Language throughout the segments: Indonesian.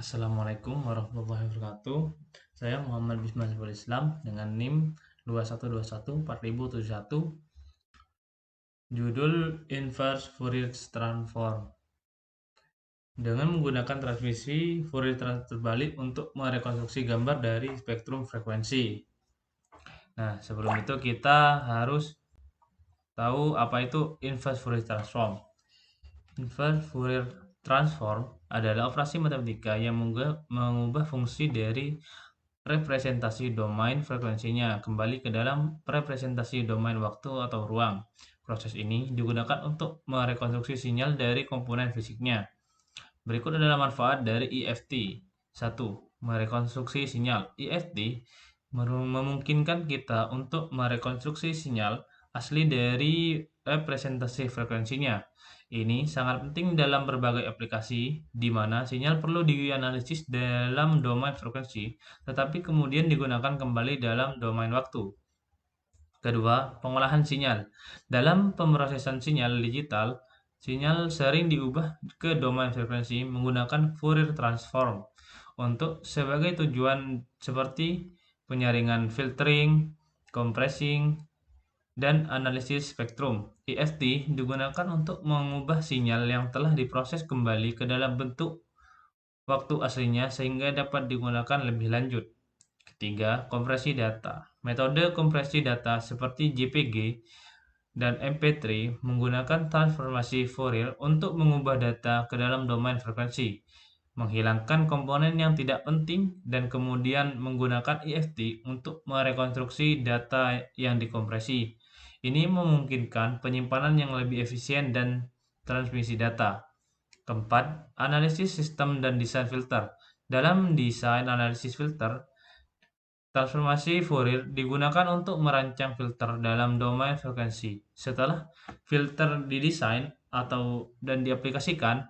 Assalamualaikum warahmatullahi wabarakatuh. Saya Muhammad Bisma Saiful Islam dengan NIM 21214071. Judul Inverse Fourier Transform. Dengan menggunakan transmisi Fourier terbalik untuk merekonstruksi gambar dari spektrum frekuensi. Nah, sebelum itu kita harus tahu apa itu inverse Fourier transform. Inverse Fourier transform adalah operasi matematika yang mengubah fungsi dari representasi domain frekuensinya kembali ke dalam representasi domain waktu atau ruang. Proses ini digunakan untuk merekonstruksi sinyal dari komponen fisiknya. Berikut adalah manfaat dari IFT. 1. Merekonstruksi sinyal. IFT memungkinkan kita untuk merekonstruksi sinyal asli dari representasi frekuensinya. Ini sangat penting dalam berbagai aplikasi di mana sinyal perlu dianalisis dalam domain frekuensi, tetapi kemudian digunakan kembali dalam domain waktu. Kedua, pengolahan sinyal. Dalam pemrosesan sinyal digital, sinyal sering diubah ke domain frekuensi menggunakan Fourier transform untuk sebagai tujuan seperti penyaringan filtering, compressing, dan analisis spektrum. IFT digunakan untuk mengubah sinyal yang telah diproses kembali ke dalam bentuk waktu aslinya sehingga dapat digunakan lebih lanjut. Ketiga, kompresi data. Metode kompresi data seperti JPG dan MP3 menggunakan transformasi Fourier untuk mengubah data ke dalam domain frekuensi, menghilangkan komponen yang tidak penting, dan kemudian menggunakan IFT untuk merekonstruksi data yang dikompresi. Ini memungkinkan penyimpanan yang lebih efisien dan transmisi data. Keempat, analisis sistem dan desain filter. Dalam desain analisis filter, transformasi Fourier digunakan untuk merancang filter dalam domain frekuensi. Setelah filter didesain dan diaplikasikan,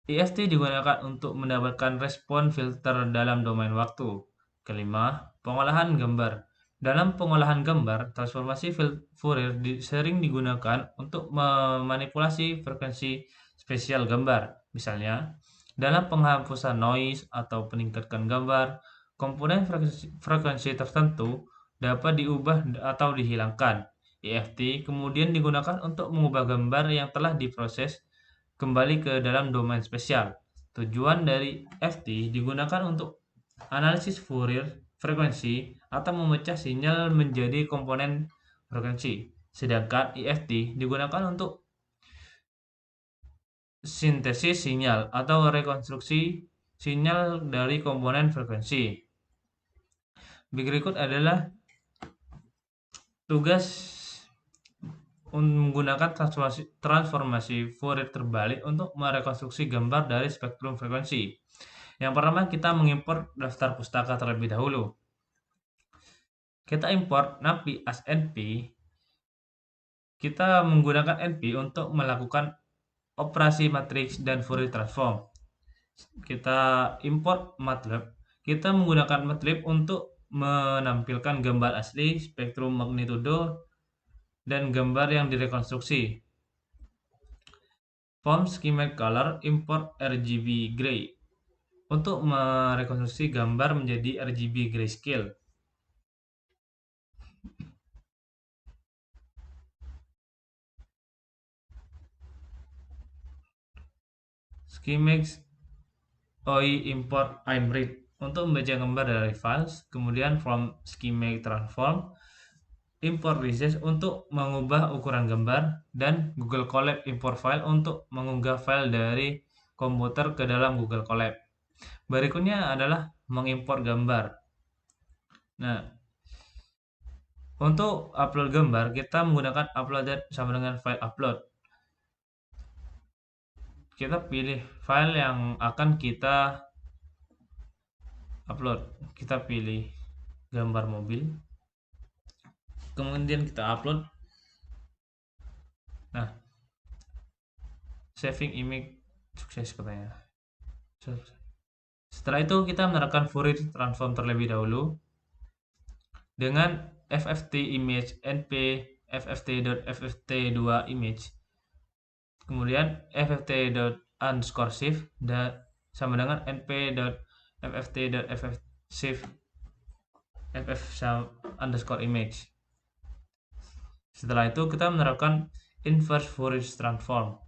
IFT digunakan untuk mendapatkan respon filter dalam domain waktu. Kelima, pengolahan gambar. Dalam pengolahan gambar, transformasi Fourier sering digunakan untuk memanipulasi frekuensi spesial gambar. Misalnya, dalam penghapusan noise atau peningkatan gambar, komponen frekuensi tertentu dapat diubah atau dihilangkan. IFT kemudian digunakan untuk mengubah gambar yang telah diproses kembali ke dalam domain spesial. Tujuan dari FT digunakan untuk analisis Fourier frekuensi atau memecah sinyal menjadi komponen frekuensi. Sedangkan IFT digunakan untuk sintesis sinyal atau rekonstruksi sinyal dari komponen frekuensi. Berikut adalah tugas menggunakan transformasi Fourier terbalik untuk merekonstruksi gambar dari spektrum frekuensi. Yang pertama, kita mengimpor daftar pustaka terlebih dahulu. Kita import NAPI as NP. Kita menggunakan NP untuk melakukan operasi matriks dan Fourier transform. Kita import MATLAB. Kita menggunakan MATLAB untuk menampilkan gambar asli, spektrum magnitudo, dan gambar yang direkonstruksi. From schematic color, import RGB gray untuk merekonstruksi gambar menjadi RGB grayscale. Schematics OI import IMRIT untuk membaca gambar dari files. Kemudian from schematic transform, import resize untuk mengubah ukuran gambar, dan Google Colab import file untuk mengunggah file dari komputer ke dalam Google Colab. Berikutnya adalah mengimport gambar. Nah, untuk upload gambar, kita menggunakan uploaded sama dengan file upload. Kita pilih file yang akan kita upload. Kita pilih gambar mobil. Kemudian kita upload. Nah, saving image sukses katanya. Setelah itu kita menerapkan Fourier transform terlebih dahulu dengan FFT image np fft.fft2 image, kemudian fft.unshift dan sama dengan np.fft.ffshift ff_image. Setelah itu kita menerapkan inverse Fourier transform.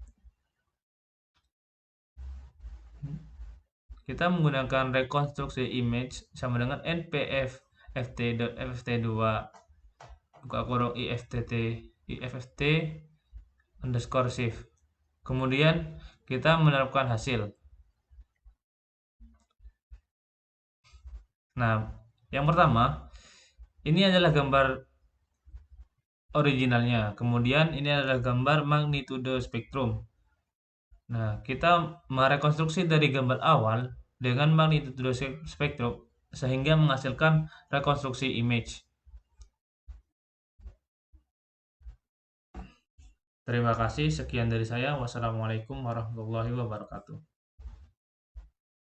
Kita menggunakan rekonstruksi image sama dengan npf ft.fft2 buka kurung ifft underscore shift. Kemudian kita menerapkan hasil. Nah, yang pertama ini adalah gambar originalnya. Kemudian ini adalah gambar magnitudo spektrum. Nah, kita merekonstruksi dari gambar awal dengan magnitudo spektrum sehingga menghasilkan rekonstruksi image. Terima kasih, sekian dari saya. Wassalamualaikum warahmatullahi wabarakatuh.